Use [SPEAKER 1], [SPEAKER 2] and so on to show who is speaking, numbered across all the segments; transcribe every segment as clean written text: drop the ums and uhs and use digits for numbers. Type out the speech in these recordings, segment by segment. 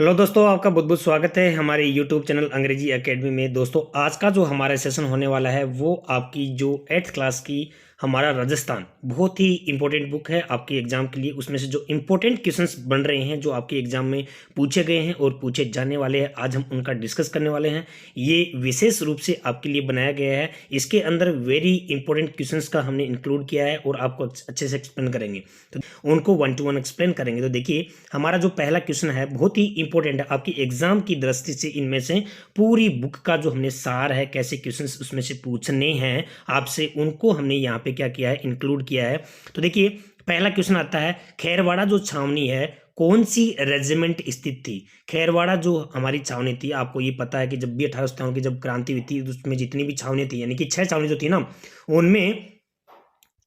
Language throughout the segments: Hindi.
[SPEAKER 1] हेलो दोस्तों, आपका बहुत बहुत स्वागत है हमारे यूट्यूब चैनल अंग्रेजी एकेडमी में। दोस्तों, आज का जो हमारा सेशन होने वाला है वो आपकी जो 8th क्लास की हमारा राजस्थान बहुत ही इंपॉर्टेंट बुक है आपके एग्जाम के लिए। उसमें से जो इंपॉर्टेंट क्वेश्चंस बन रहे हैं, जो आपके एग्जाम में पूछे गए हैं और पूछे जाने वाले हैं, आज हम उनका डिस्कस करने वाले हैं। ये विशेष रूप से आपके लिए बनाया गया है। इसके अंदर वेरी इंपॉर्टेंट क्वेश्चंस का हमने इंक्लूड किया है और आपको अच्छे से एक्सप्लेन करेंगे, तो उनको 1 to 1 एक्सप्लेन करेंगे। तो देखिए, हमारा जो पहला क्वेश्चन है बहुत ही इंपॉर्टेंट है आपकी एग्जाम की दृष्टि से। इनमें से पूरी बुक का जो हमने सार है, कैसे क्वेश्चंस उसमें से पूछने हैं आपसे, उनको हमने यहाँ पे क्या किया है, इंक्लूड किया है। तो देखिए, पहला क्वेश्चन आता है, खेरवाड़ा जो छावनी है कौन सी रेजिमेंट स्थित थी। खेरवाड़ा जो हमारी छावनी थी, आपको ये पता है कि जब भी 1857 की जब क्रांति हुई थी, उसमें जितनी भी छावनी थी, यानी कि 6 छावनी जो थी ना, उनमें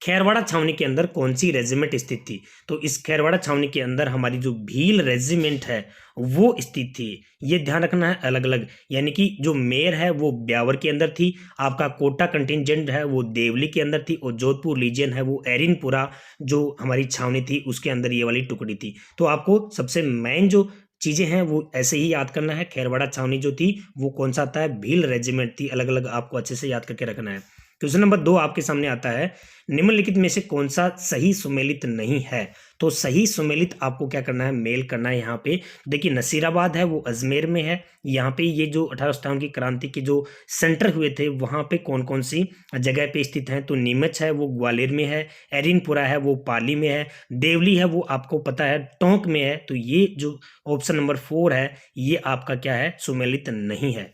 [SPEAKER 1] खेरवाड़ा छावनी के अंदर कौन सी रेजिमेंट स्थित थी। तो इस खेरवाड़ा छावनी के अंदर हमारी जो भील रेजिमेंट है वो स्थित थी। ये ध्यान रखना है, अलग अलग, यानी कि जो मेयर है वो ब्यावर के अंदर थी, आपका कोटा कंटिजेंट है वो देवली के अंदर थी, और जोधपुर लीजियन है वो एरिनपुरा जो हमारी छावनी थी उसके अंदर ये वाली टुकड़ी थी। तो आपको सबसे मेन जो चीजें हैं वो ऐसे ही याद करना है। खेरवाड़ा छावनी जो थी वो कौन सा आता है, भील रेजिमेंट थी। अलग अलग आपको अच्छे से याद करके रखना है। क्वेश्चन नंबर 2 आपके सामने आता है, निम्नलिखित में से कौन सा सही सुमेलित नहीं है। तो सही सुमेलित आपको क्या करना है, मेल करना है। यहाँ पे देखिए, नसीराबाद है वो अजमेर में है। यहाँ पे ये जो 1857 की क्रांति के जो सेंटर हुए थे वहां पे कौन कौन सी जगह पे स्थित है। तो नीमच है वो ग्वालियर में है, एरिनपुरा है वो पाली में है, देवली है वो आपको पता है टोंक में है। तो ये जो ऑप्शन नंबर 4 है ये आपका क्या है, सुमेलित नहीं है।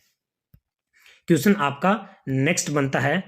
[SPEAKER 1] क्वेश्चन आपका नेक्स्ट बनता है,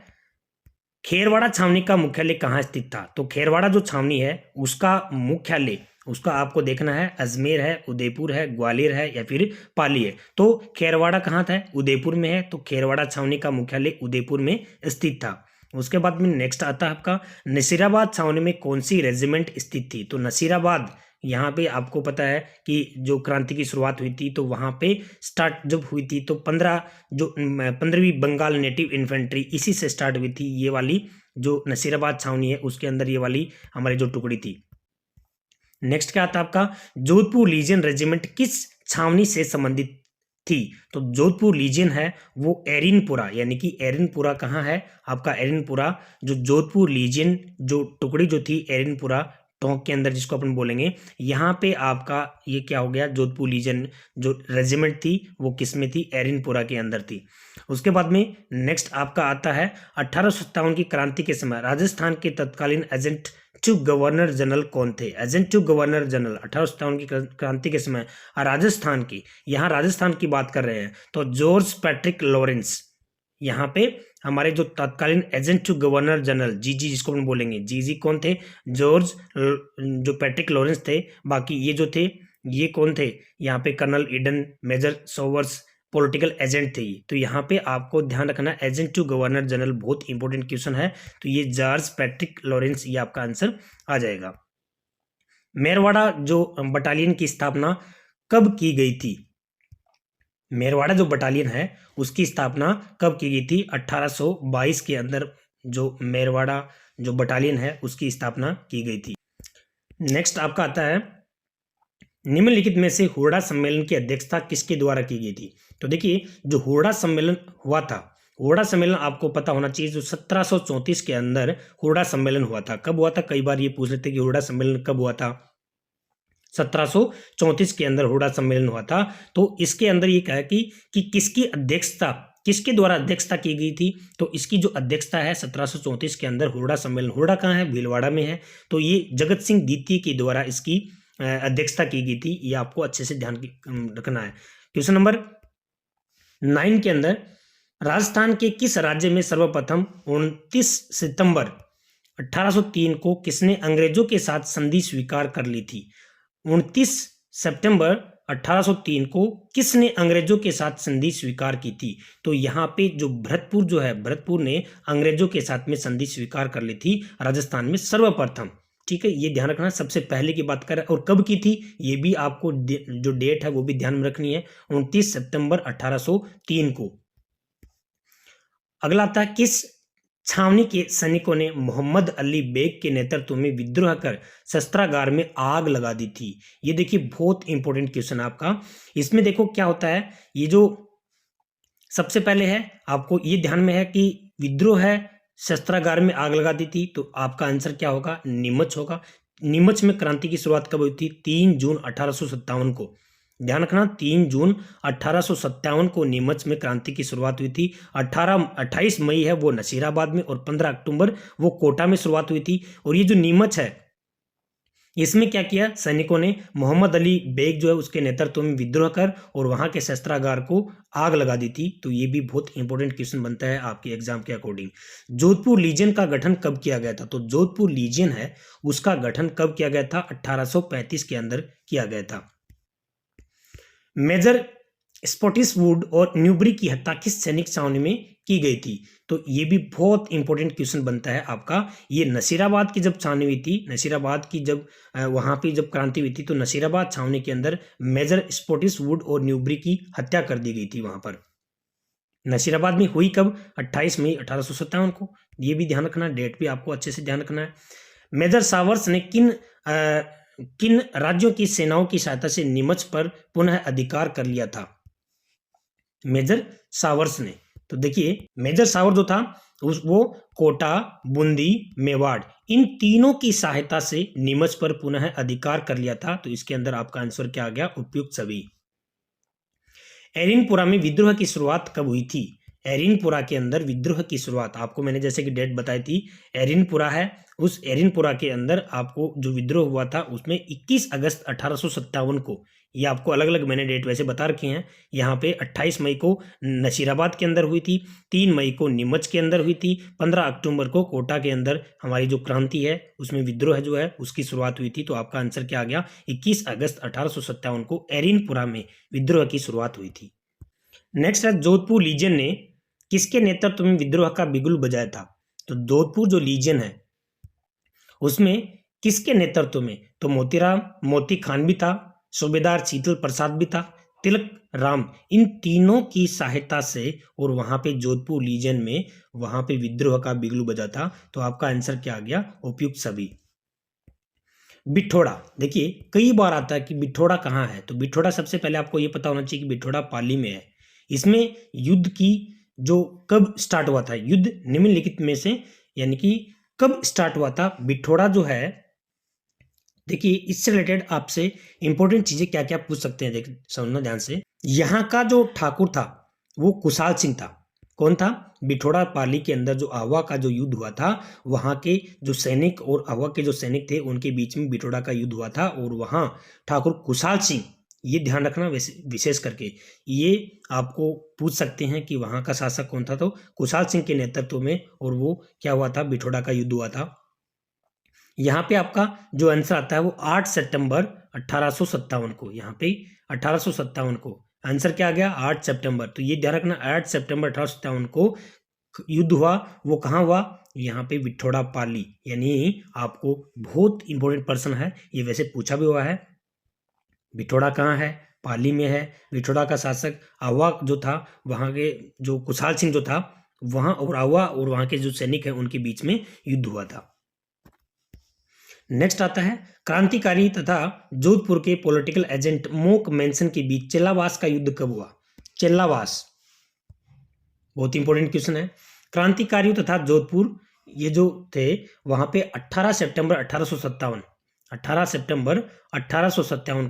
[SPEAKER 1] खेरवाड़ा छावनी का मुख्यालय कहाँ स्थित था। तो खेरवाड़ा जो छावनी है उसका मुख्यालय, उसका आपको देखना है अजमेर है, उदयपुर है, ग्वालियर है या फिर पाली है। तो खेरवाड़ा कहाँ था, उदयपुर में है। तो खेरवाड़ा छावनी का मुख्यालय उदयपुर में स्थित था। उसके बाद में नेक्स्ट आता है आपका, नसीराबाद छावनी में कौन सी रेजिमेंट स्थित थी। तो नसीराबाद, यहाँ पे आपको पता है कि जो क्रांति की शुरुआत हुई थी तो वहां पे स्टार्ट जब हुई थी तो 15वीं बंगाल नेटिव इन्फेंट्री इसी से स्टार्ट हुई थी। ये वाली जो नसीराबाद छावनी है उसके अंदर ये वाली हमारी जो टुकड़ी थी। नेक्स्ट क्या आता है आपका, जोधपुर लीजियन रेजिमेंट किस छावनी से संबंधित थी। तो जोधपुर लीजियन है वो एरिनपुरा, यानी कि एरिनपुरा कहाँ है आपका, एरिनपुरा जो जोधपुर लीजियन जो टुकड़ी जो थी एरिनपुरा टोंक के अंदर जिसको अपन बोलेंगे, यहाँ पे आपका ये क्या हो गया, जोधपुर लीजियन जो रेजिमेंट थी वो किस में थी, एरिनपुरा के अंदर थी। उसके बाद में नेक्स्ट आपका आता है, 1857 की क्रांति के समय राजस्थान के तत्कालीन एजेंट टू गवर्नर जनरल कौन थे। एजेंट टू गवर्नर जनरल 1857 की क्रांति के समय राजस्थान की, यहाँ राजस्थान की बात कर रहे हैं तो जॉर्ज पैट्रिक लॉरेंस, यहाँ पे हमारे जो तत्कालीन एजेंट टू गवर्नर जनरल जीजी जिसको हम बोलेंगे, जीजी कौन थे, जॉर्ज जो पैट्रिक लॉरेंस थे। बाकी ये जो थे ये कौन थे, यहाँ पे colonel Eden, major Sowers political agent थे। तो यहाँ पे आपको ध्यान रखना, एजेंट टू गवर्नर जनरल बहुत इंपॉर्टेंट क्वेश्चन है। तो ये जॉर्ज पैट्रिक लॉरेंस, ये आपका आंसर आ जाएगा। मेरवाड़ा जो बटालियन की स्थापना कब की गई थी। मेरवाड़ा जो बटालियन है उसकी स्थापना कब की गई थी, 1822 के अंदर जो मेरवाड़ा जो बटालियन है उसकी स्थापना की गई थी। नेक्स्ट आपका आता है, निम्नलिखित में से हुरडा सम्मेलन की अध्यक्षता किसके द्वारा की गई थी। तो देखिए, जो हुरडा सम्मेलन हुआ था, हुरडा सम्मेलन आपको पता होना चाहिए, जो 1734 के अंदर हुरडा सम्मेलन हुआ था। कब हुआ था, कई बार ये पूछ लेते कि हुरडा सम्मेलन कब हुआ था। 1734 के अंदर हुरडा सम्मेलन हुआ था। तो इसके अंदर ये कहा कि किसकी अध्यक्षता, किसके द्वारा अध्यक्षता की गई थी। तो इसकी जो अध्यक्षता है 1734 के अंदर हुरडा सम्मेलन, हुरडा कहाँ है, भीलवाड़ा में है। तो ये जगत सिंह द्वितीय के द्वारा इसकी अध्यक्षता की गई थी। ये आपको अच्छे से ध्यान रखना है। क्वेश्चन नंबर 9 के अंदर, राजस्थान के किस राज्य में सर्वप्रथम 29 सितंबर 1803 को किसने अंग्रेजों के साथ संधि स्वीकार कर ली थी। 29 सितंबर 1803 को किसने अंग्रेजों के साथ संधि स्वीकार की थी। तो यहाँ पे जो भरतपुर जो है, भरतपुर ने अंग्रेजों के साथ में संधि स्वीकार कर ली थी राजस्थान में सर्वप्रथम। ठीक है, ये ध्यान रखना, सबसे पहले की बात करें और कब की थी ये भी आपको जो डेट है वो भी ध्यान में रखनी है, 29 सितंबर 1803 को। अगला आता है, किस छावनी के सैनिकों ने मोहम्मद अली बेग के नेतृत्व में विद्रोह कर शस्त्रागार में आग लगा दी थी। ये देखिए बहुत इंपॉर्टेंट क्वेश्चन आपका। इसमें देखो क्या होता है, ये जो सबसे पहले है आपको ये ध्यान में है कि विद्रोह है, शस्त्रागार में आग लगा दी थी, तो आपका आंसर क्या होगा, नीमच होगा। नीमच में क्रांति की शुरुआत कब हुई थी, 3 जून 1857 को। ध्यान रखना 3 जून 1857 को नीमच में क्रांति की शुरुआत हुई थी। 28 मई है वो नसीराबाद में, और 15 अक्टूबर वो कोटा में शुरुआत हुई थी। और ये जो नीमच है इसमें क्या किया सैनिकों ने, मोहम्मद अली बेग जो है उसके नेतृत्व में विद्रोह कर और वहां के शस्त्रागार को आग लगा दी थी। तो ये भी बहुत इंपॉर्टेंट क्वेश्चन बनता है आपके एग्जाम के अकॉर्डिंग। जोधपुर लीजियन का गठन कब किया गया था, तो जोधपुर लीजियन है उसका गठन कब किया गया था, 1835 के अंदर किया गया था। मेजर स्पॉटिसवुड और न्यूबरी की हत्या किस सैनिक छावनी में की गई थी, तो ये भी बहुत इंपॉर्टेंट क्वेश्चन बनता है आपका। ये नसीराबाद की जब छावनी हुई थी, नसीराबाद की जब वहां पे जब क्रांति हुई थी, तो नसीराबाद छावनी के अंदर मेजर स्पॉटिसवुड और न्यूबरी की हत्या कर दी गई थी। वहां पर नसीराबाद में हुई कब, 28 मई 1857 को। ये भी ध्यान रखना, डेट भी आपको अच्छे से ध्यान रखना है। मेजर सावर्स ने किन राज्यों की सेनाओं की सहायता से नीमच पर पुनः अधिकार कर लिया था, मेजर सावर्स ने। तो देखिए मेजर सावर जो था वो कोटा, बूंदी, मेवाड़, इन तीनों की सहायता से नीमच पर पुनः अधिकार कर लिया था। तो इसके अंदर आपका आंसर क्या आ गया, उपयुक्त सभी। एरिनपुरा में विद्रोह की शुरुआत कब हुई थी, एरिनपुरा के अंदर विद्रोह की शुरुआत आपको मैंने जैसे कि डेट बताई थी, एरिनपुरा है, उस एरिनपुरा के अंदर आपको जो विद्रोह हुआ था उसमें 21 अगस्त 1857 को, ये आपको अलग अलग मैंने डेट वैसे बता रखे हैं। यहाँ पे 28 मई को नसीराबाद के अंदर हुई थी, 3 मई को नीमच के अंदर हुई थी, 15 अक्टूबर को कोटा के अंदर हमारी जो क्रांति है उसमें विद्रोह जो है उसकी शुरुआत हुई थी। तो आपका आंसर क्या आ गया, 21 अगस्त 1857 को एरिनपुरा में विद्रोह की शुरुआत हुई थी। नेक्स्ट है जोधपुर लीजियन ने किसके नेतृत्व में विद्रोह का बिगुल बजाया था, तो जोधपुर जो लीजियन है उसमें किसके नेतृत्व में, तो मोती खान भी था, सूबेदार शीतल प्रसाद भी था, तिलक राम, इन तीनों की सहायता से और वहां पे जोधपुर लीजियन में वहां पे विद्रोह का बिगुल बजा था। तो आपका आंसर क्या आ गया, उपयुक्त सभी। बिठोड़ा, देखिए कई बार आता है कि बिठोड़ा कहाँ है, तो बिठोड़ा सबसे पहले आपको ये पता होना चाहिए कि बिठोड़ा पाली में है। इसमें युद्ध की जो कब स्टार्ट हुआ था, युद्ध निम्नलिखित में से यानी कि कब स्टार्ट हुआ था। बिठोड़ा जो है देखिए इससे रिलेटेड आपसे इंपॉर्टेंट चीजें क्या क्या पूछ सकते हैं, देख समझना ध्यान से। यहाँ का जो ठाकुर था वो कुशाल सिंह था। कौन था, बिठोड़ा पाली के अंदर जो आवा का जो युद्ध हुआ था, वहां के जो सैनिक और आवा के जो सैनिक थे उनके बीच में बिठोड़ा का युद्ध हुआ था, और वहां ठाकुर कुशाल सिंह, ये ध्यान रखना विशेष करके, ये आपको पूछ सकते हैं कि वहां का शासक कौन था, तो कुशाल सिंह के नेतृत्व में, और वो क्या हुआ था, बिठोड़ा का युद्ध हुआ था। यहाँ पे आपका जो आंसर आता है वो 8 सितंबर 1857 को, यहाँ पे 1857 को आंसर क्या आ गया, 8 सितंबर। तो ये ध्यान रखना 8 सितंबर 1857 को युद्ध हुआ, वो कहाँ हुआ, यहाँ पे बिठोड़ा पाली, यानी आपको बहुत इंपॉर्टेंट पर्सन है, ये वैसे पूछा भी हुआ है। बिठोड़ा कहाँ है, पाली में है। बिठोड़ा का शासक आवा जो था, वहाँ के जो कुशाल सिंह जो था वहाँ, और आवा और वहाँ के जो सैनिक हैं उनके बीच में युद्ध हुआ था। नेक्स्ट आता है क्रांतिकारी तथा जोधपुर के पॉलिटिकल एजेंट मोक मैनसन के बीच चेल्लावास का युद्ध कब हुआ, चेल्लावास बहुत इंपॉर्टेंट क्वेश्चन है। क्रांतिकारियों तथा जोधपुर ये जो थे वहां पे 18 सितंबर 1857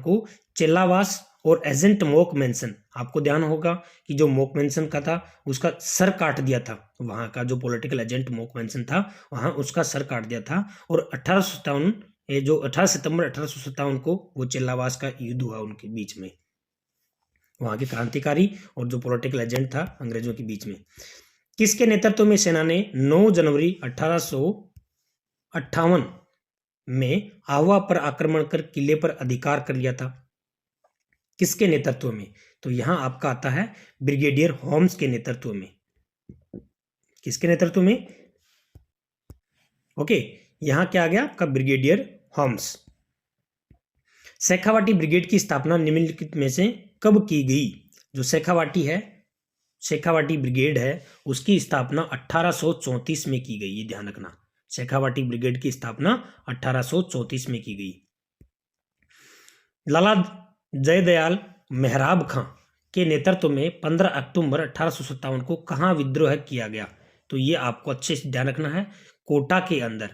[SPEAKER 1] को चेल्लावास और एजेंट मोक मैनसन, आपको ध्यान होगा कि जो मोक मैनसन का था उसका सर काट दिया था, वहां का जो पॉलिटिकल एजेंट मोक मैनसन था वहां उसका सर काट दिया था, और 1857 ये जो 18 सितंबर 1857 को वो चेल्लावास का युद्ध हुआ उनके बीच में, वहां के क्रांतिकारी और जो पॉलिटिकल एजेंट था अंग्रेजों के बीच में। किसके नेतृत्व में सेना ने 9 जनवरी 1858 में आवा पर आक्रमण कर किले पर अधिकार कर लिया था, किसके नेतृत्व में, तो यहां आपका आता है ब्रिगेडियर होम्स के नेतृत्व में, किसके नेतृत्व में, ओके यहां क्या आ गया आपका, ब्रिगेडियर होम्स। शेखावाटी ब्रिगेड की स्थापना निम्नलिखित में से कब की गई, जो शेखावाटी है शेखावाटी ब्रिगेड है उसकी स्थापना 1834 में की गई, ये ध्यान रखना। शेखावाटी ब्रिगेड की स्थापना 1834 में की गई। लाला जयदयाल मेहराब खां के नेतृत्व में 15 अक्टूबर 1857 को कहाँ विद्रोह किया गया? तो ये आपको अच्छे से ध्यान रखना है, कोटा के अंदर।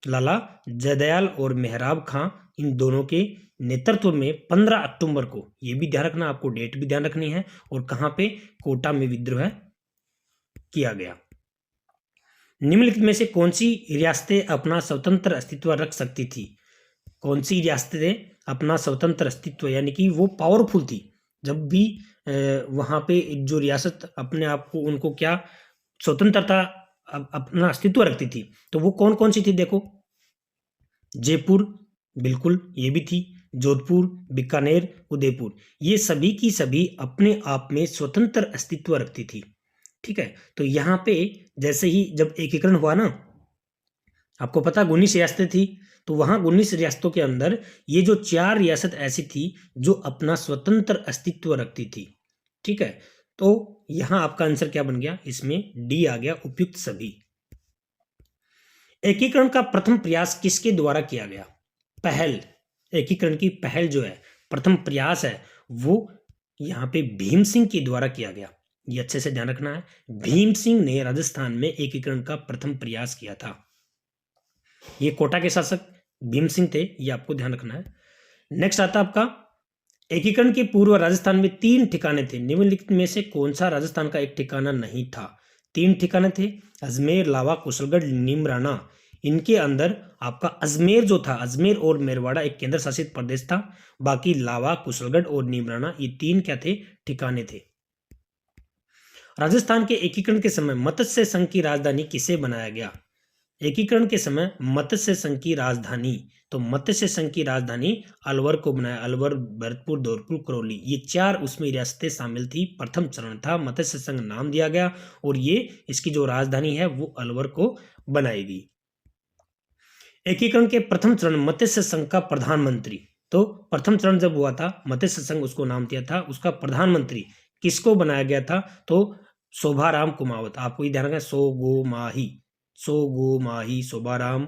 [SPEAKER 1] लाला जयदयाल और मेहराब खां इन दोनों के नेतृत्व में 15 अक्टूबर को, ये भी ध्यान रखना, आपको डेट भी ध्यान रखनी है, और कहां पे? कोटा में विद्रोह किया गया। निम्नलिखित में से कौन सी रियासतें अपना स्वतंत्र अस्तित्व रख सकती थी? कौन सी रियासतें अपना स्वतंत्र अस्तित्व, यानी कि वो पावरफुल थी, जब भी वहां पे जो रियासत अपने आप को, उनको क्या स्वतंत्रता अपना अस्तित्व रखती थी, तो वो कौन कौन सी थी? देखो, जयपुर, बिल्कुल ये भी थी, जोधपुर, बीकानेर, उदयपुर, ये सभी की सभी अपने आप में स्वतंत्र अस्तित्व रखती थी। ठीक है, तो यहाँ पे जैसे ही जब एकीकरण हुआ ना, आपको पता 19 रियासतें थी, तो वहां 19 रियासतों के अंदर ये जो 4 रियासत ऐसी थी जो अपना स्वतंत्र अस्तित्व रखती थी। ठीक है, तो यहां आपका आंसर क्या बन गया? इसमें डी आ गया, उपयुक्त सभी। एकीकरण का प्रथम प्रयास किसके द्वारा किया गया? पहल, एकीकरण की पहल जो है, प्रथम प्रयास है, वो यहां पे भीम सिंह के द्वारा किया गया। ये अच्छे से ध्यान रखना है, भीम सिंह ने राजस्थान में एकीकरण का प्रथम प्रयास किया था। ये कोटा के शासक भीम सिंह थे, ये आपको ध्यान रखना है। नेक्स्ट आता आपका, एकीकरण के पूर्व राजस्थान में 3 ठिकाने थे, निम्नलिखित में से कौन सा राजस्थान का एक ठिकाना नहीं था? 3 ठिकाने थे, अजमेर, लावा, कुशलगढ़, नीमराना। इनके अंदर आपका अजमेर जो था, अजमेर और मेरवाड़ा एक केंद्र शासित प्रदेश था, बाकी लावा, कुशलगढ़ और नीमराना ये 3 क्या थे? ठिकाने थे। राजस्थान के एकीकरण के समय मत्स्य संघ की राजधानी किसे बनाया गया? एकीकरण के समय मत्स्य संघ की राजधानी, तो मत्स्य संघ की राजधानी अलवर को बनाया। अलवर, भरतपुर, धौलपुर, करौली, ये 4 उसमें रियासतें शामिल थी। प्रथम चरण था, मत्स्य संघ नाम दिया गया, और ये इसकी जो राजधानी है वो अलवर को बनाएगी। एकीकरण के प्रथम चरण मत्स्य संघ का प्रधानमंत्री, तो प्रथम चरण जब हुआ था मत्स्य संघ उसको नाम दिया था, उसका प्रधानमंत्री किसको बनाया गया था? तो शोभाराम कुमावत। आपको ये ध्यान रखना, सो गो माही, शोभाराम,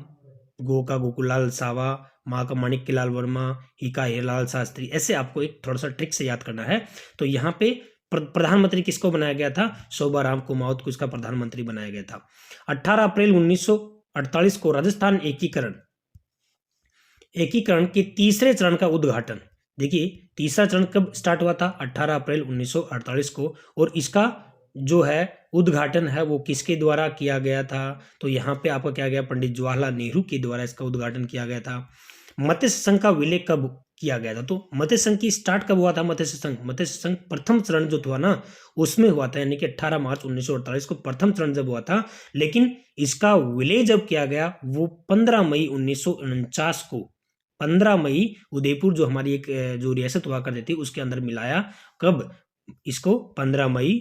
[SPEAKER 1] गो का गोकुलाल सावा, माँ का माणिक्य लाल वर्मा, ही का हीरालाल शास्त्री, ऐसे आपको एक थोड़ा सा ट्रिक से याद करना है। तो यहाँ पे प्रधानमंत्री किसको बनाया गया था? शोभाराम कुमावत को इसका प्रधानमंत्री बनाया गया था। 18 अप्रैल 1948 को राजस्थान एकीकरण के तीसरे चरण का उद्घाटन, देखिए तीसरा चरण कब स्टार्ट हुआ था? 18 अप्रैल 1948 को, और इसका जो है उद्घाटन है वो किसके द्वारा किया गया था? तो यहाँ पे आपका क्या गया? पंडित जवाहरलाल नेहरू के द्वारा इसका उद्घाटन किया गया था। मत्स्य संघ का विलय कब किया गया था? तो मत्स्य संघ की स्टार्ट कब हुआ था? मत्स्य संघ प्रथम चरण जो था ना उसमें हुआ था, यानी कि 18 मार्च 1948 को प्रथम चरण जब हुआ था, लेकिन इसका विलय जब किया गया वो 15 मई 1949 को, 15 मई उदयपुर जो हमारी एक जो रियासत हुआ करती थी उसके अंदर मिलाया। कब? इसको 15 मई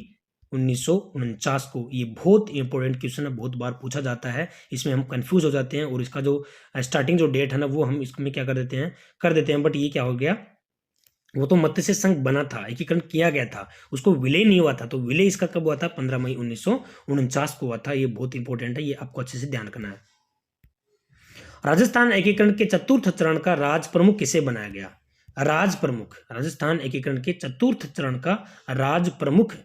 [SPEAKER 1] 1949 को। ये बहुत इंपॉर्टेंट क्वेश्चन है, बहुत बार पूछा जाता है, इसमें हम कंफ्यूज हो जाते हैं, और इसका जो स्टार्टिंग जो डेट है ना वो हम इसमें क्या कर देते हैं, बट ये क्या हो गया? वो तो मत्स्य संघ बना था, एकीकरण किया गया था, उसको विलय नहीं हुआ था, तो विलय इसका कब हुआ था? 15 मई 1949 को हुआ था। ये बहुत इंपॉर्टेंट है, ये आपको अच्छे से ध्यान रखना है। राजस्थान एकीकरण के चतुर्थ चरण का राज प्रमुख किसे बनाया गया? राज प्रमुख, राजस्थान एकीकरण के चतुर्थ चरण का राज प्रमुख,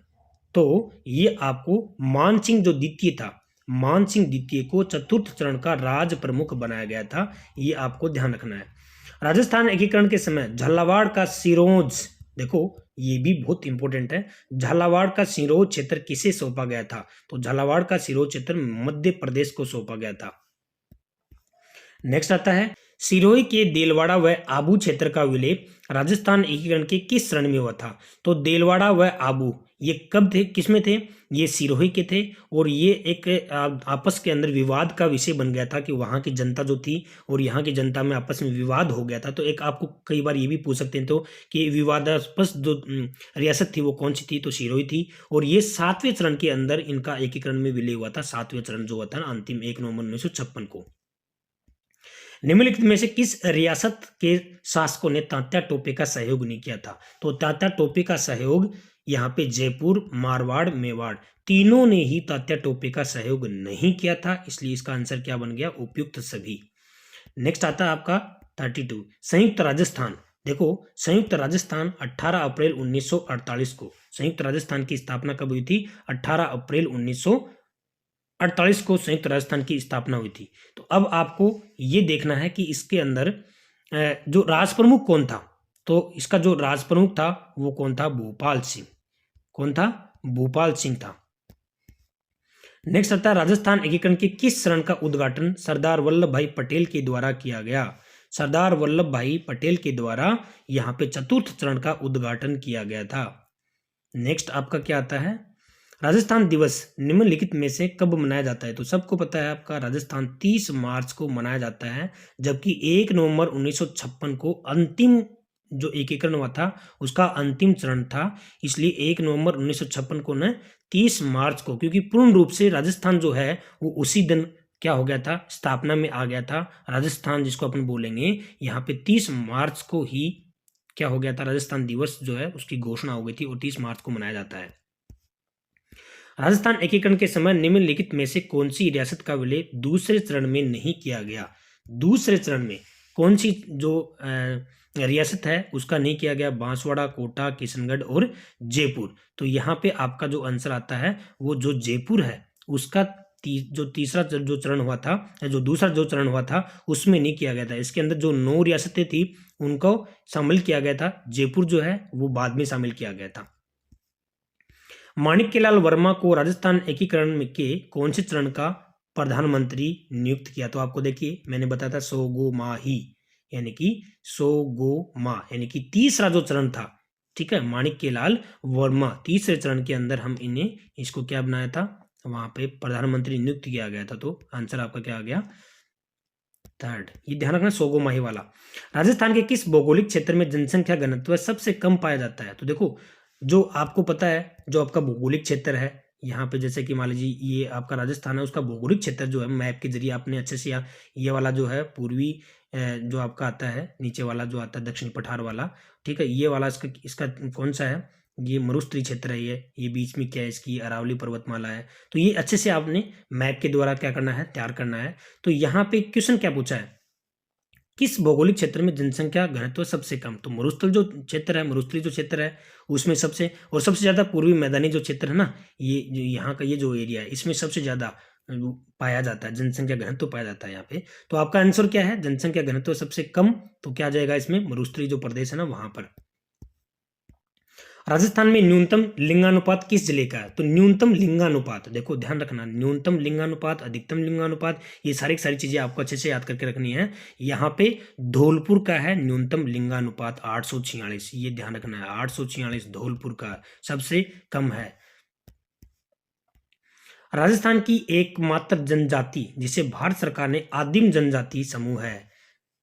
[SPEAKER 1] तो ये आपको मान सिंह जो द्वितीय था, मान सिंह द्वितीय को चतुर्थ चरण का राज प्रमुख बनाया गया था, ये आपको ध्यान रखना है। राजस्थान एकीकरण के समय झालावाड़ का सिरोंज, देखो ये भी बहुत इंपॉर्टेंट है, झालावाड़ का सिरोंज क्षेत्र किसे सौंपा गया था? तो झालावाड़ का सिरोंज क्षेत्र मध्य प्रदेश को सौंपा गया था। नेक्स्ट आता है, सिरोही के देलवाड़ा व आबू क्षेत्र का विलय राजस्थान एकीकरण के किस चरण में हुआ था? तो देलवाड़ा व आबू ये कब थे, किसमें थे? ये सिरोही के थे, और ये एक आपस के अंदर विवाद का विषय बन गया था कि वहाँ की जनता जो थी और यहाँ की जनता में आपस में विवाद हो गया था। तो एक आपको कई बार ये भी पूछ सकते हैं तो कि विवादास्पद जो रियासत थी वो कौन सी थी? तो सिरोही थी, और ये 7वें चरण के अंदर इनका एकीकरण में विलय हुआ था, 7वें चरण जो हुआ था ना अंतिम 1 नवंबर 1956 को। निम्नलिखित में से किस रियासत के शासकों ने तात्या टोपे का सहयोग नहीं किया था? तो तात्या टोपे का सहयोग यहाँ पे जयपुर, मारवाड़, मेवाड़ तीनों ने ही तात्या टोपे का सहयोग नहीं किया था, इसलिए इसका आंसर क्या बन गया? उपयुक्त सभी। नेक्स्ट आता है आपका 32 संयुक्त राजस्थान। देखो संयुक्त राजस्थान 18 अप्रैल 1948 को, संयुक्त राजस्थान की स्थापना कब हुई थी? 18 अप्रैल 1948 को संयुक्त राजस्थान की स्थापना हुई थी। तो अब आपको ये देखना है कि इसके अंदर जो राज प्रमुख कौन था? तो इसका जो राज प्रमुख था वो कौन था? भूपाल सिंह। कौन था? भूपाल सिंह था। नेक्स्ट आता है राजस्थान एकीकरण के किस चरण का उद्घाटन सरदार वल्लभ भाई पटेल के द्वारा किया गया? सरदार वल्लभ भाई पटेल के द्वारा यहाँ पे चतुर्थ चरण का उद्घाटन किया गया था। नेक्स्ट आपका क्या आता है? राजस्थान दिवस निम्नलिखित में से कब मनाया जाता है? तो सबको पता है आपका राजस्थान 30 मार्च को मनाया जाता है, जबकि 1 नवंबर 1956 को अंतिम जो एकीकरण हुआ था उसका अंतिम चरण था, इसलिए 1 नवंबर 1956 को न 30 मार्च को, क्योंकि पूर्ण रूप से राजस्थान जो है वो उसी दिन क्या हो गया था? स्थापना में आ गया था। राजस्थान जिसको अपन बोलेंगे यहाँ पे 30 मार्च को ही क्या हो गया था? राजस्थान दिवस जो है उसकी घोषणा हो गई थी और 30 मार्च को मनाया जाता है। राजस्थान एकीकरण के समय निम्नलिखित में से कौन सी रियासत का विलय दूसरे चरण में नहीं किया गया? दूसरे चरण में कौन सी जो रियासत है उसका नहीं किया गया? बांसवाड़ा, कोटा, किशनगढ़ और जयपुर। तो यहाँ पे आपका जो आंसर आता है वो जो जयपुर है उसका जो तीसरा जो चरण हुआ था, जो दूसरा जो चरण हुआ था उसमें नहीं किया गया था। इसके अंदर जो 9 रियासतें थी उनको शामिल किया गया था, जयपुर जो है वो बाद में शामिल किया गया था। माणिक्यलाल वर्मा को राजस्थान एकीकरण के कौन से चरण का प्रधानमंत्री नियुक्त किया? तो आपको देखिए मैंने बताया था 100 गो माह ही, यानी कि 100 गो माह, यानी कि तीसरा जो चरण था, ठीक है, माणिक्यलाल वर्मा तीसरे चरण के अंदर हम इन्हें इसको क्या बनाया था? वहां पे प्रधानमंत्री नियुक्त किया गया था। तो आंसर आपका क्या आ गया? थर्ड। ये ध्यान रखना 100 गो माही वाला। राजस्थान के किस भौगोलिक क्षेत्र में जनसंख्या घनत्व सबसे कम पाया जाता है? तो देखो जो आपको पता है जो आपका भौगोलिक क्षेत्र है यहाँ पे, जैसे कि मान लीजिए ये आपका राजस्थान है, उसका भौगोलिक क्षेत्र जो है मैप के जरिए आपने अच्छे से, ये वाला जो है पूर्वी जो आपका आता है, नीचे वाला जो आता है दक्षिणी पठार वाला, ठीक है, ये वाला इसका कौन सा है? ये मरुस्थलीय क्षेत्र है। ये बीच में क्या है? इसकी अरावली पर्वतमाला है। तो ये अच्छे से आपने मैप के द्वारा क्या करना है? तैयार करना है। तो यहाँ पे क्वेश्चन क्या पूछा है? किस भौगोलिक क्षेत्र में जनसंख्या घनत्व सबसे कम? तो मरुस्थल जो क्षेत्र है, मरुस्थलीय जो क्षेत्र है उसमें सबसे ज्यादा पूर्वी मैदानी जो क्षेत्र है ना, ये यहाँ का ये जो एरिया है इसमें सबसे ज्यादा पाया जाता है, जनसंख्या घनत्व पाया जाता है यहाँ पे। तो आपका आंसर क्या है? जनसंख्या घनत्व सबसे कम, तो क्या जाएगा इसमें? मरुस्थलीय जो प्रदेश है ना वहां पर। राजस्थान में न्यूनतम लिंगानुपात किस जिले का है? तो न्यूनतम लिंगानुपात, देखो ध्यान रखना, न्यूनतम लिंगानुपात, अधिकतम लिंगानुपात, ये सारी चीजें आपको अच्छे से याद करके रखनी है। यहाँ पे धौलपुर का है न्यूनतम लिंगानुपात 846, ये ध्यान रखना है, 846 धौलपुर का सबसे कम है। राजस्थान की एकमात्र जनजाति जिसे भारत सरकार ने आदिम जनजाति समूह है,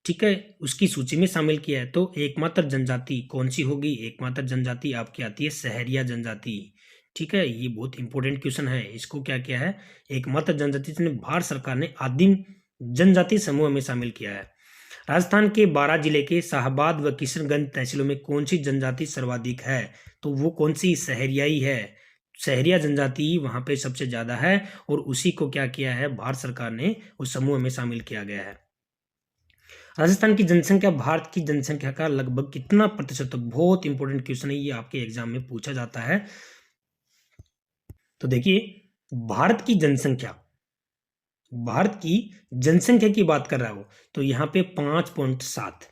[SPEAKER 1] ठीक है, उसकी सूची में शामिल किया है, तो एकमात्र जनजाति कौन सी होगी? एकमात्र जनजाति आपकी आती है सहरिया जनजाति, ठीक है, ये बहुत इंपॉर्टेंट क्वेश्चन है। इसको क्या किया है? एकमात्र जनजाति जिसे भारत सरकार ने आदिम जनजाति समूह में शामिल किया है। राजस्थान के 12 जिले के शाहबाद व किशनगंज तहसीलों में कौन सी जनजाति सर्वाधिक है? तो वो कौन सी? सहरियाई है। सहरिया जनजाति वहां पे सबसे ज्यादा है और उसी को क्या किया है? भारत सरकार ने उस समूह में शामिल किया गया है। राजस्थान की जनसंख्या भारत की जनसंख्या का लगभग कितना प्रतिशत? बहुत इंपॉर्टेंट क्वेश्चन है, ये आपके एग्जाम में पूछा जाता है। तो देखिए भारत की जनसंख्या की बात कर रहा हो तो यहाँ पे 5.7,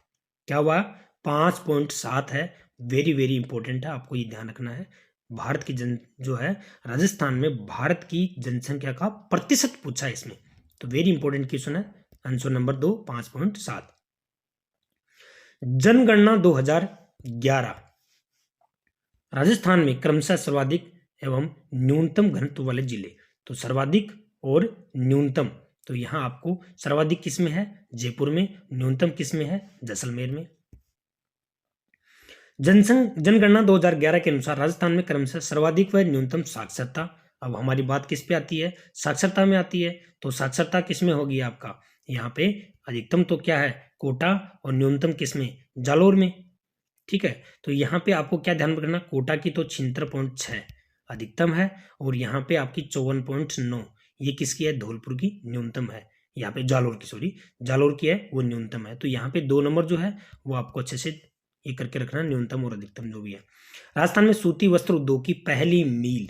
[SPEAKER 1] क्या हुआ? 5.7 है। वेरी वेरी इंपॉर्टेंट है, आपको ये ध्यान रखना है। भारत की जो है राजस्थान में भारत की जनसंख्या का प्रतिशत पूछा है इसमें, तो वेरी इंपॉर्टेंट क्वेश्चन है। Answer number 2 5.7। जनगणना 2011 राजस्थान में क्रमशः सर्वाधिक एवं न्यूनतम घनत्व वाले जिले, तो सर्वाधिक और न्यूनतम, तो यहाँ आपको सर्वाधिक किस में है? जयपुर में। न्यूनतम किस में है? जैसलमेर में। जनगणना 2011 के अनुसार राजस्थान में क्रमशः सर्वाधिक व न्यूनतम साक्षरता। अब हमारी बात किस पे आती है? साक्षरता में आती है। तो साक्षरता किस में होगी? आपका यहाँ पे अधिकतम तो क्या है कोटा और न्यूनतम किसमें जालोर में। ठीक है, तो यहाँ पे आपको क्या ध्यान रखना, कोटा की तो 76.6 अधिकतम है और यहाँ पे आपकी 54.9 ये किसकी है धौलपुर की न्यूनतम है, यहाँ पे जालोर की, सॉरी जालोर की है वो न्यूनतम है। तो यहाँ पे 2 नंबर जो है वो आपको अच्छे से ये करके रखना, न्यूनतम और अधिकतम जो भी है। राजस्थान में सूती वस्त्र उद्योग की पहली मील,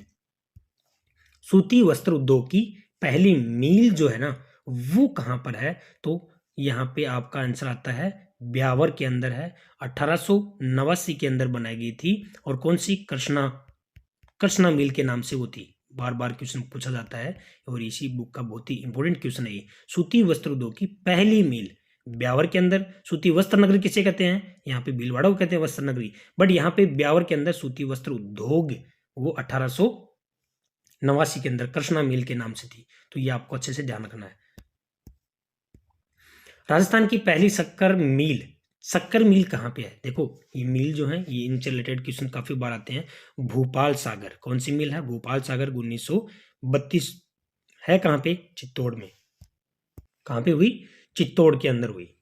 [SPEAKER 1] सूती वस्त्र उद्योग की पहली मील जो है ना वो कहाँ पर है, तो यहाँ पे आपका आंसर आता है ब्यावर के अंदर है, 1889 के अंदर बनाई गई थी। और कौन सी, कृष्णा मिल के नाम से वो थी। बार बार क्वेश्चन पूछा जाता है और इसी बुक का बहुत ही इंपॉर्टेंट क्वेश्चन है ये। सूती वस्त्र उद्योग की पहली मील ब्यावर के अंदर, सूती वस्त्र नगरी किसे कहते हैं, यहाँ पे भीलवाड़ा को कहते हैं वस्त्र नगरी, बट यहाँ पे ब्यावर के अंदर सूती वस्त्र उद्योग वो 1889 के अंदर कृष्णा मिल के नाम से थी। तो ये आपको अच्छे से ध्यान रखना है। राजस्थान की पहली शक्कर मिल कहाँ पे है, देखो ये मिल जो है ये इनसे रिलेटेड क्वेश्चन काफी बार आते हैं। भोपाल सागर, कौन सी मिल है, भोपाल सागर 1932 है कहाँ पे, चित्तौड़ में। कहाँ पे हुई, चित्तौड़ के अंदर हुई।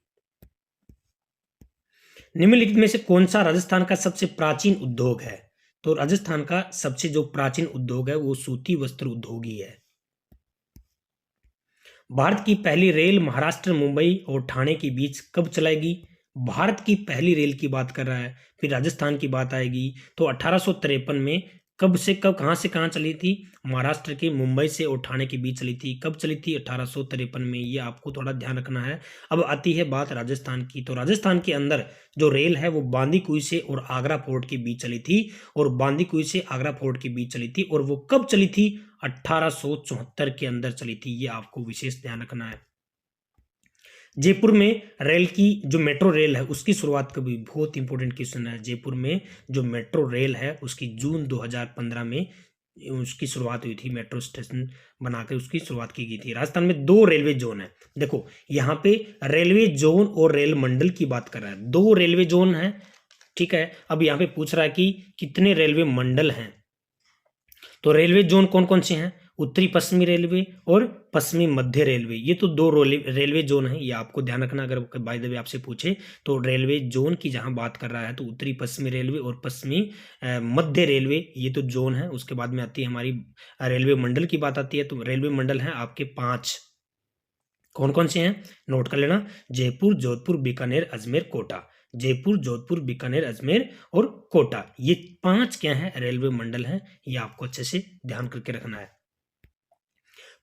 [SPEAKER 1] निम्नलिखित में से कौन सा राजस्थान का सबसे प्राचीन उद्योग है, तो राजस्थान का सबसे जो प्राचीन उद्योग है वो सूती वस्त्र उद्योग ही है। भारत की पहली रेल महाराष्ट्र, मुंबई और ठाणे के बीच कब चलाएगी, भारत की पहली रेल की बात कर रहा है, फिर राजस्थान की बात आएगी तो 1853 में कब से कब, कहां से कहां चली थी, महाराष्ट्र के मुंबई से और ठाणे के बीच चली थी। कब चली थी, 1853 में, ये आपको थोड़ा ध्यान रखना है। अब आती है बात राजस्थान की, तो राजस्थान के अंदर जो रेल है वो बांदीकुई से और आगरा फोर्ट के बीच चली थी, और बांदीकुई से आगरा फोर्ट के बीच चली थी, और वो कब चली थी, 1874 के अंदर चली थी। ये आपको विशेष ध्यान रखना है। जयपुर में रेल की जो मेट्रो रेल है उसकी शुरुआत कभी, बहुत इंपॉर्टेंट क्वेश्चन है। जयपुर में जो मेट्रो रेल है उसकी जून 2015 में उसकी शुरुआत हुई थी, मेट्रो स्टेशन बनाकर उसकी शुरुआत की गई थी। राजस्थान में 2 रेलवे जोन है, देखो यहाँ पे रेलवे जोन और रेल मंडल की बात कर रहा है, 2 रेलवे जोन है। ठीक है, अब यहाँ पे पूछ रहा है कि कितने रेलवे मंडल हैं, तो रेलवे जोन कौन कौन से हैं, उत्तरी पश्चिमी रेलवे और पश्चिमी मध्य रेलवे, ये तो 2 रेलवे जोन है, ये आपको ध्यान रखना। अगर बाय द वे आपसे पूछे तो रेलवे जोन की जहां बात कर रहा है तो उत्तरी पश्चिमी रेलवे और पश्चिमी मध्य रेलवे ये तो जोन है। उसके बाद में आती है हमारी रेलवे मंडल की बात आती है, तो रेलवे मंडल है आपके 5, कौन कौन से हैं नोट कर लेना, जयपुर, जोधपुर, बीकानेर, अजमेर, कोटा। जयपुर, जोधपुर, बीकानेर, अजमेर और कोटा, ये 5 क्या हैं रेलवे मंडल हैं, ये आपको अच्छे से ध्यान करके रखना है।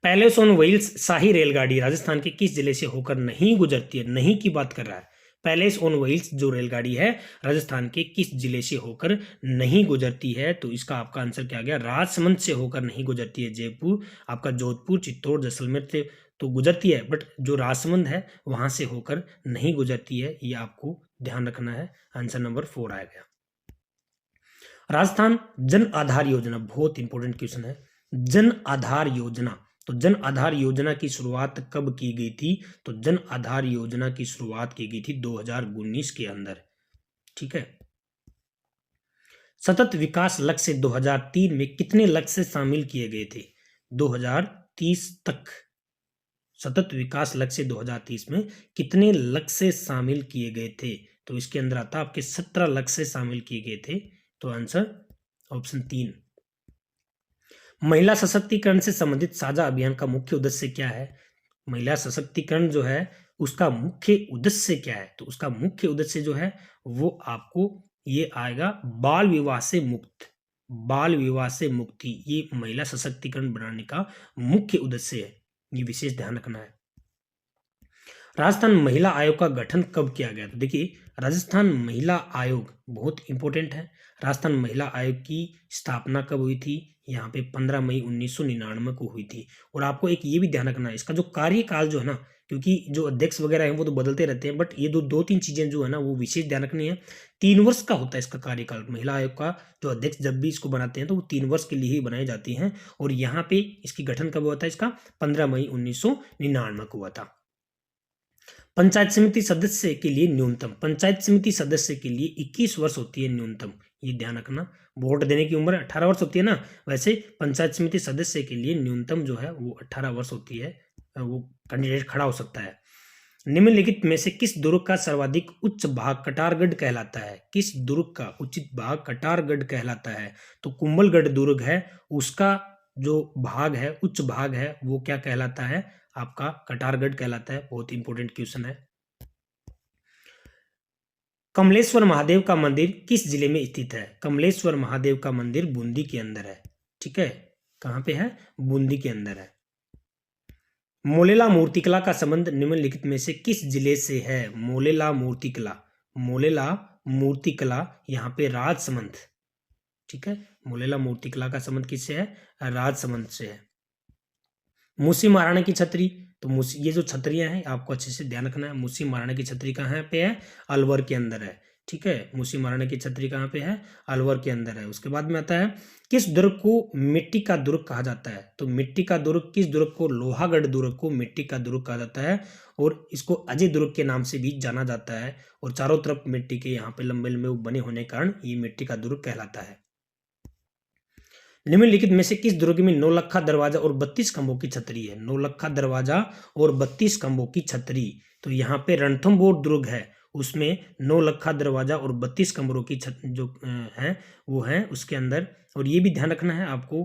[SPEAKER 1] पैलेस ऑन व्हील्स शाही रेलगाड़ी राजस्थान के किस जिले से होकर नहीं गुजरती है, नहीं की बात कर रहा है। पैलेस ऑन व्हील्स जो रेलगाड़ी है राजस्थान के किस जिले से होकर नहीं गुजरती है, तो इसका आपका आंसर क्या गया, राजसमंद से होकर नहीं गुजरती है। जयपुर आपका, जोधपुर, चित्तौड़, जैसलमेर से तो गुजरती है, बट जो राजसमंद है वहां से होकर नहीं गुजरती है, ये आपको ध्यान रखना है। आंसर नंबर 4 आएगा। राजस्थान जन आधार योजना, बहुत इंपॉर्टेंट क्वेश्चन है। जन आधार योजना, तो जन आधार योजना की शुरुआत कब की गई थी, तो जन आधार योजना की शुरुआत की गई थी 2019 के अंदर। ठीक है, सतत विकास लक्ष्य 2003 में कितने लक्ष्य शामिल किए गए थे, 2030 तक सतत विकास लक्ष्य 2030 में कितने लक्ष्य शामिल किए गए थे, तो इसके अंदर आता आपके 17 लक्ष्य शामिल किए गए थे। तो आंसर ऑप्शन 3। महिला सशक्तिकरण से संबंधित साझा अभियान का मुख्य उद्देश्य क्या है, महिला सशक्तिकरण जो है उसका मुख्य उद्देश्य क्या है, तो उसका मुख्य उद्देश्य जो है वो आपको ये आएगा बाल विवाह से मुक्त, बाल विवाह से मुक्ति, ये महिला सशक्तिकरण बनाने का मुख्य उद्देश्य है, ये विशेष ध्यान रखना है। राजस्थान महिला आयोग का गठन कब किया गया, तो देखिए राजस्थान महिला आयोग बहुत इंपॉर्टेंट है। राजस्थान महिला आयोग की स्थापना कब हुई थी, यहाँ पे 15 मई 1999 को हुई थी। और आपको एक ये भी ध्यान रखना है, इसका जो कार्यकाल जो है ना, क्योंकि जो अध्यक्ष वगैरह हैं वो तो बदलते रहते हैं, बट ये दो तीन चीजें जो है ना वो विशेष ध्यान रखनी है। 3 वर्ष का होता है इसका कार्यकाल, महिला आयोग का जो अध्यक्ष जब भी इसको बनाते हैं तो वो 3 वर्ष के लिए ही बनाई जाती हैं। और यहाँ पे इसकी गठन कब हुआ था, इसका 15 मई 1999 को हुआ था। पंचायत समिति सदस्य के लिए न्यूनतम, पंचायत समिति सदस्य के लिए 21 वर्ष होती है न्यूनतम, ये ध्यान रखना। वोट देने की उम्र 18 वर्ष होती है ना, वैसे पंचायत समिति सदस्य के लिए न्यूनतम जो है वो 18 वर्ष होती है, वो कैंडिडेट खड़ा हो सकता है। निम्नलिखित में से किस दुर्ग का सर्वाधिक उच्च भाग कटारगढ़ कहलाता है? किस दुर्ग का उचित भाग कटारगढ़ कहलाता है? तो कुंभलगढ़ दुर्ग है, उसका जो भाग है, उच्च भाग है, वो क्या कहलाता है? आपका कटारगढ़ कहलाता है। बहुत इंपॉर्टेंट क्वेश्चन है। कमलेश्वर महादेव का मंदिर किस जिले में स्थित है? कमलेश्वर महादेव का मंदिर बूंदी के अंदर है। ठीक है, कहां पे है? बूंदी के अंदर है। मोलेला मूर्तिकला का संबंध निम्नलिखित में से किस जिले से है? मोलेला मूर्तिकला, मोलेला मूर्तिकला यहाँ पे राजसमंद। ठीक है, मोलेला मूर्तिकला का संबंध किससे है? राजसमंद से है। मूसी महाराणा की छतरी, तो मूसी, ये जो छतरियां हैं आपको अच्छे से ध्यान रखना है। मूसी महाराणा की छतरी कहाँ पे है? अलवर के अंदर है। ठीक है, मूसी महाराणा की छतरी कहाँ पे है? अलवर के अंदर है। उसके बाद में आता है किस दुर्ग को मिट्टी का दुर्ग कहा जाता है? तो मिट्टी का दुर्ग, किस दुर्ग को? लोहागढ़ दुर्ग को मिट्टी का दुर्ग कहा जाता है और इसको अजय दुर्ग के नाम से भी जाना जाता है। और चारों तरफ मिट्टी के यहाँ पे लंबे लंबे बने होने के कारण ये मिट्टी का दुर्ग कहलाता है। निम्नलिखित में से किस दुर्ग में नौलखा दरवाजा और 32 खंभों की छतरी है? नौलखा दरवाजा और 32 खंभों की छतरी, तो यहाँ पे रणथंभौर दुर्ग है, उसमें नौलखा दरवाजा और 32 खंभों की जो है वो है उसके अंदर। और ये भी ध्यान रखना है आपको,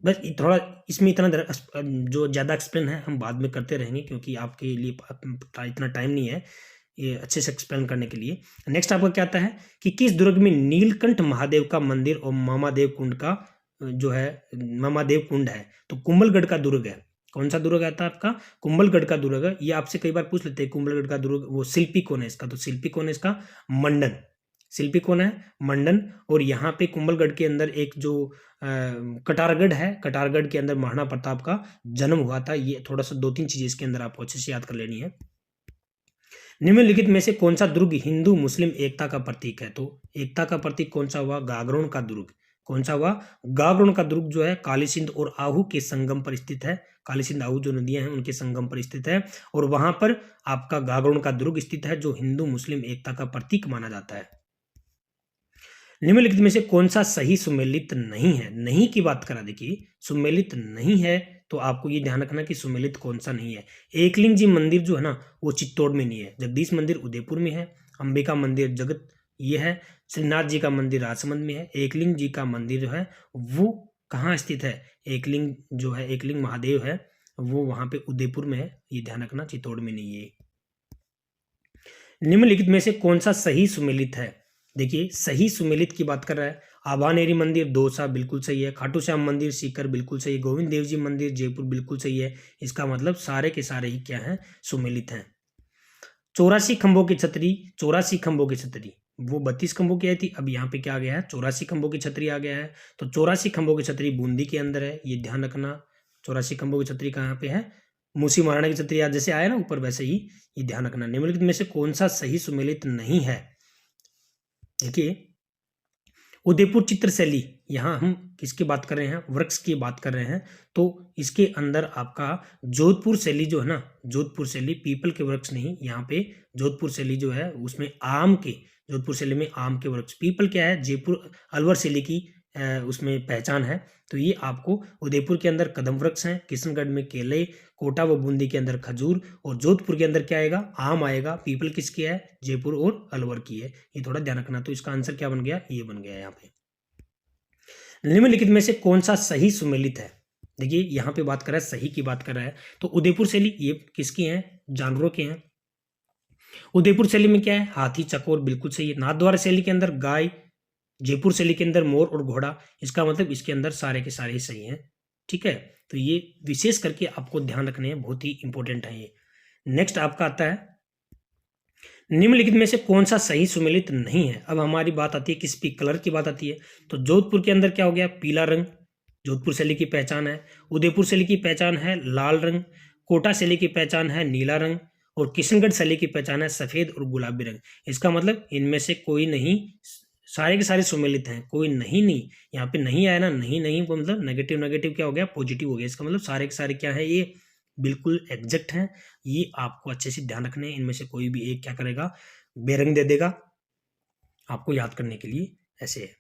[SPEAKER 1] बस थोड़ा इसमें इतना जो ज़्यादा एक्सप्लेन है हम बाद में करते रहेंगे, क्योंकि आपके लिए इतना टाइम नहीं है ये अच्छे से एक्सप्लेन करने के लिए। नेक्स्ट आपका क्या आता है कि किस दुर्ग में नीलकंठ महादेव का मंदिर और मामादेव कुंड का जो है मामादेव कुंड है? तो कुंभलगढ़ का दुर्ग है। कौन सा दुर्ग आता है आपका? कुंभलगढ़ का दुर्ग है। ये आपसे कई बार पूछ लेते हैं कुंभलगढ़ का दुर्ग, वो शिल्पी कौन है इसका? तो शिल्पी कौन है इसका? मंडन। शिल्पी कौन है? मंडन। और यहाँ पे कुंभलगढ़ के अंदर एक जो कटारगढ़ है, कटारगढ़ के अंदर महाराणा प्रताप का जन्म हुआ था। ये थोड़ा सा 2-3 चीजें इसके अंदर आपको अच्छे से याद कर लेनी है। निम्नलिखित में से कौन सा दुर्ग हिंदू मुस्लिम एकता का प्रतीक है? तो एकता का प्रतीक कौन सा हुआ? गागरोन का दुर्ग। कौन सा हुआ? गागरोन का दुर्ग जो है काली सिंध और आहू के संगम पर स्थित है। काली सिंध आहू जो नदियां हैं उनके संगम पर स्थित है और वहां पर आपका गागरोन का दुर्ग स्थित है, जो हिंदू मुस्लिम एकता का प्रतीक माना जाता है। निम्नलिखित में से कौन सा सही सुमेलित नहीं है? नहीं की बात करा, देखिए सुमेलित नहीं है तो आपको ये ध्यान रखना कि सुमेलित कौन सा नहीं है। एकलिंग जी मंदिर जो है ना वो चित्तौड़ में नहीं है। जगदीश मंदिर उदयपुर में है। अंबिका मंदिर जगत ये है। श्रीनाथ जी का मंदिर राजसमंद में है। एकलिंग जी का मंदिर जो है वो कहाँ स्थित है? एकलिंग जो है, एकलिंग महादेव है, वो वहां पे उदयपुर में है। ये ध्यान रखना, चित्तौड़ में नहीं है। निम्नलिखित में से कौन सा सही सुमेलित है? देखिए सही सुमेलित की बात कर रहा है। आभानेरी मंदिर दौसा बिल्कुल सही है। खाटू श्याम मंदिर सीकर बिल्कुल सही है। गोविंद देव जी मंदिर जयपुर बिल्कुल सही है। इसका मतलब सारे के सारे ही क्या हैं? सुमेलित हैं। 84 खंभों की छतरी, 84 खंभों की छतरी वो 32 खंभों की आई थी, अब यहाँ पे क्या आ गया है? 84 खंभों की छतरी आ गया है। तो 84 खंभों की छतरी बूंदी के अंदर है, ये ध्यान रखना। 84 खंभों की छतरी कहाँ पे है? मूसी महाराणा की छतरी जैसे आया ना ऊपर, वैसे ही ये ध्यान रखना। निम्नलिखित में से कौन सा सही सुमेलित नहीं है? देखिए उदयपुर चित्रशैली, यहाँ हम किसकी बात कर रहे हैं? वृक्ष की बात कर रहे हैं। तो इसके अंदर आपका जोधपुर शैली जो है ना, जोधपुर शैली पीपल के वृक्ष नहीं, यहाँ पे जोधपुर शैली जो है उसमें आम के, जोधपुर शैली में आम के वृक्ष। पीपल क्या है? जयपुर अलवर शैली की उसमें पहचान है। तो ये आपको उदयपुर के अंदर कदम वृक्ष हैं, किशनगढ़ में केले, कोटा व बूंदी के अंदर खजूर और जोधपुर के अंदर क्या आएगा? आम आएगा। पीपल किसकी है? जयपुर और अलवर की है। ये थोड़ा ध्यान रखना। तो इसका आंसर क्या बन गया? ये बन गया यहाँ पे। निम्नलिखित में से कौन सा सही सुमेलित है? देखिए यहाँ पे बात कर रहा है, सही की बात कर रहा है। तो उदयपुर शैली ये किसकी है? जानवरों के हैं। उदयपुर शैली में क्या है? हाथी चकोर बिल्कुल सही है। नाथद्वारा शैली के अंदर गाय, जयपुर शैली के अंदर मोर और घोड़ा। इसका मतलब इसके अंदर सारे के सारे ही सही हैं। ठीक है, तो ये विशेष करके आपको ध्यान रखने हैं, बहुत ही इंपॉर्टेंट है ये। नेक्स्ट आपका आता है निम्नलिखित में से कौन सा सही सुमेलित नहीं है? अब हमारी बात आती है किस पे? कलर की बात आती है। तो जोधपुर के अंदर क्या हो गया? पीला रंग, जोधपुर शैली की पहचान है। उदयपुर शैली की पहचान है लाल रंग। कोटा शैली की पहचान है नीला रंग और किशनगढ़ शैली की पहचान है सफेद और गुलाबी रंग। इसका मतलब इनमें से कोई नहीं, सारे के सारे सुमेलित हैं, कोई नहीं। यहाँ पे नहीं आया ना, नहीं मतलब नेगेटिव नेगेटिव क्या हो गया? पॉजिटिव हो गया। इसका मतलब सारे के सारे क्या है? ये बिल्कुल एग्जैक्ट हैं। ये आपको अच्छे से ध्यान रखने हैं। इनमें से कोई भी एक क्या करेगा? बेरंग दे देगा आपको याद करने के लिए, ऐसे है।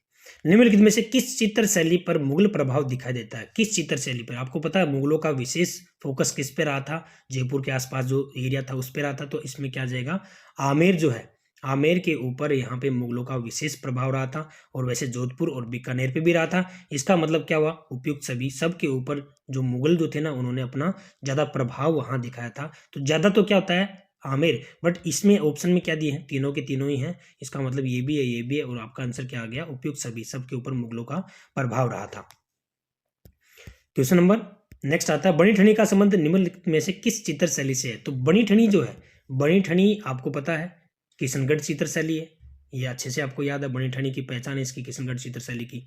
[SPEAKER 1] निम्नलिखित में से किस चित्र शैली पर मुगल प्रभाव दिखाई देता है? किस चित्र शैली पर? आपको पता है मुगलों का विशेष फोकस किस पे रहा था? जयपुर के आसपास जो एरिया था उस पे रहा था, तो इसमें क्या जाएगा, आमेर जो है, आमेर के ऊपर यहाँ पे मुगलों का विशेष प्रभाव रहा था, और वैसे जोधपुर और बीकानेर पे भी रहा था। इसका मतलब क्या हुआ, उपयुक्त सभी, सब के ऊपर जो मुगल जो थे ना, उन्होंने अपना ज्यादा प्रभाव वहां दिखाया था। तो ज्यादा तो क्या होता है, आमेर, बट इसमें ऑप्शन में क्या दिए हैं, तीनों के तीनों ही हैं। इसका मतलब ये भी है, ये भी है, और आपका आंसर क्या आ गया, उपयुक्त सभी, सबके ऊपर मुगलों का प्रभाव रहा था। क्वेश्चन नंबर नेक्स्ट आता है, बनी ठनी का संबंध निम्नलिखित में से किस चित्र शैली से है? तो बनी ठनी जो है, बनी ठनी आपको पता है किशनगढ़ चित्र शैली है, ये अच्छे से आपको याद है, बनी ठनी की पहचान है इसकी किशनगढ़ चित्र शैली की।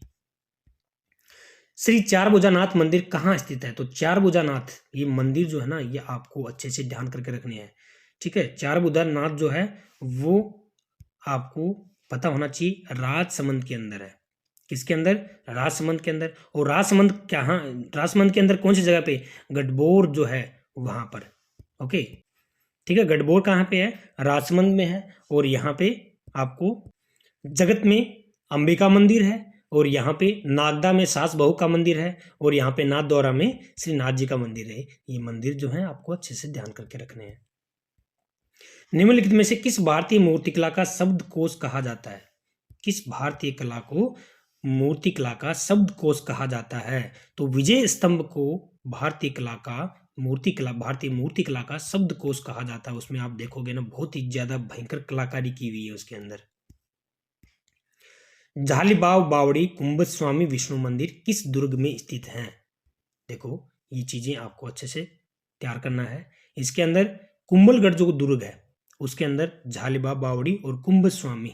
[SPEAKER 1] श्री चारभुजानाथ मंदिर कहाँ स्थित है? तो चारभुजानाथ ये मंदिर जो है ना, ये आपको अच्छे से ध्यान करके रखने हैं, ठीक है। चारभुजानाथ जो है वो आपको पता होना चाहिए, राजसमंद के अंदर है। किसके अंदर? राजसमंद के अंदर। और राजसमंद क्या, हाँ, राजसमंद के अंदर कौन सी जगह पे? गढ़बोर जो है वहां पर, ओके, ठीक है। गढ़बोर कहाँ पे है? राजसमंद में है। और यहाँ पे आपको जगत में अंबिका मंदिर है, और यहाँ पे नागदा में सास बहू का मंदिर है, और यहाँ पे नाथ द्वारा में श्री नाथ जी का मंदिर है। ये मंदिर जो है आपको अच्छे से ध्यान करके रखने हैं। निम्नलिखित में से किस भारतीय मूर्तिकला का शब्दकोश कहा जाता है? किस भारतीय कला को मूर्तिकला का शब्दकोश कहा जाता है? तो विजय स्तंभ को भारतीय कला का भारतीय मूर्तिकला का शब्दकोश कहा जाता है। उसमें आप देखोगे ना, बहुत ही ज्यादा भयंकर कलाकारी की हुई है उसके अंदर। झालीबाव बावड़ी कुंभज स्वामी विष्णु मंदिर किस दुर्ग में स्थित है? देखो ये चीजें आपको अच्छे से तैयार करना है। इसके अंदर कुंभलगढ़ जो दुर्ग है उसके अंदर झालीबाव बावड़ी और कुंभ स्वामी,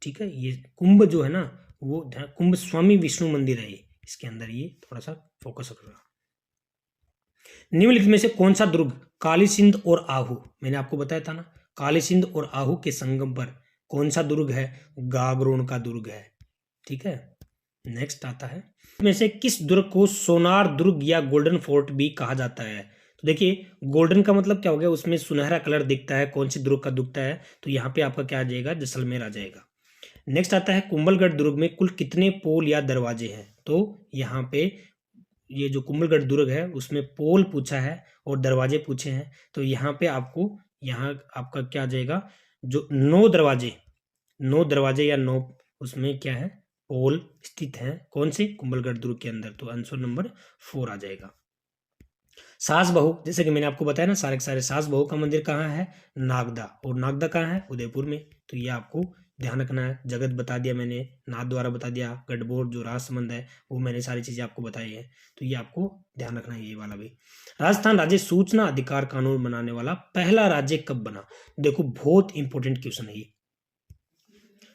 [SPEAKER 1] ठीक है, ये कुंभ जो है ना वो कुंभ स्वामी विष्णु मंदिर है, ये इसके अंदर ये थोड़ा सा फोकस रखना। निम्नलिखित में से कौन सा दुर्ग काली सिंध और आहू, मैंने आपको बताया था ना, काली सिंध और आहू के संगम पर कौन सा दुर्ग है? गागरोन का दुर्ग है, ठीक है। नेक्स्ट आता है, में से किस दुर्ग को सोनार दुर्ग या गोल्डन फोर्ट भी कहा जाता है? तो देखिए गोल्डन का मतलब क्या हो गया, उसमें सुनहरा कलर दिखता है, कौन सी दुर्ग का दिखता है? तो यहाँ पे आपका क्या आ जाएगा, जैसलमेर आ जाएगा। नेक्स्ट आता है, कुंभलगढ़ दुर्ग में कुल कितने पोल या दरवाजे हैं? तो यहाँ पे ये जो कुंभलगढ़ दुर्ग है उसमें पोल पूछा है और दरवाजे पूछे हैं। तो यहाँ पे आपको, यहाँ आपका क्या आ जाएगा, जो 9 दरवाजे या 9 उसमें क्या है, पोल स्थित हैं, कौन से? कुंभलगढ़ दुर्ग के अंदर। तो आंसर नंबर 4 आ जाएगा। सास बहू, जैसे कि मैंने आपको बताया ना, सारे के सारे सास बहू का मंदिर कहाँ है? नागदा। और नागदा कहाँ है? उदयपुर में। तो ये आपको ध्यान रखना है। जगत बता दिया मैंने, नाथ द्वारा बता दिया, गढ़बोर जो राजसमंद है वो मैंने सारी चीजें आपको बताई है। तो ये आपको ध्यान रखना है, ये वाला भी। राजस्थान राज्य सूचना अधिकार कानून बनाने वाला पहला राज्य कब बना? देखो बहुत इंपॉर्टेंट क्वेश्चन है ये।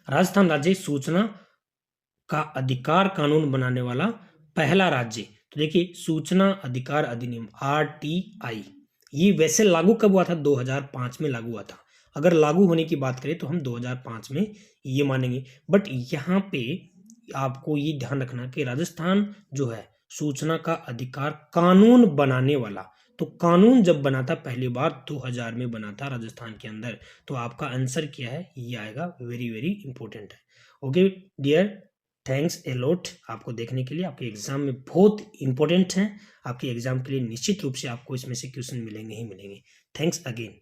[SPEAKER 1] राजस्थान राज्य सूचना का अधिकार कानून बनाने वाला पहला राज्य, तो देखिए सूचना अधिकार अधिनियम RTI, ये वैसे लागू कब हुआ था? 2005 में लागू हुआ था। अगर लागू होने की बात करें तो हम 2005 में ये मानेंगे। बट यहाँ पे आपको ये ध्यान रखना कि राजस्थान जो है सूचना का अधिकार कानून बनाने वाला, तो कानून जब बना था पहली बार 2000 में बना था राजस्थान के अंदर। तो आपका आंसर क्या है, ये आएगा। वेरी वेरी इंपॉर्टेंट है। Okay dear, thanks a lot आपको देखने के लिए। आपके एग्जाम में बहुत इंपॉर्टेंट है, आपके एग्जाम के लिए निश्चित रूप से आपको इसमें से क्वेश्चन मिलेंगे ही मिलेंगे। Thanks again.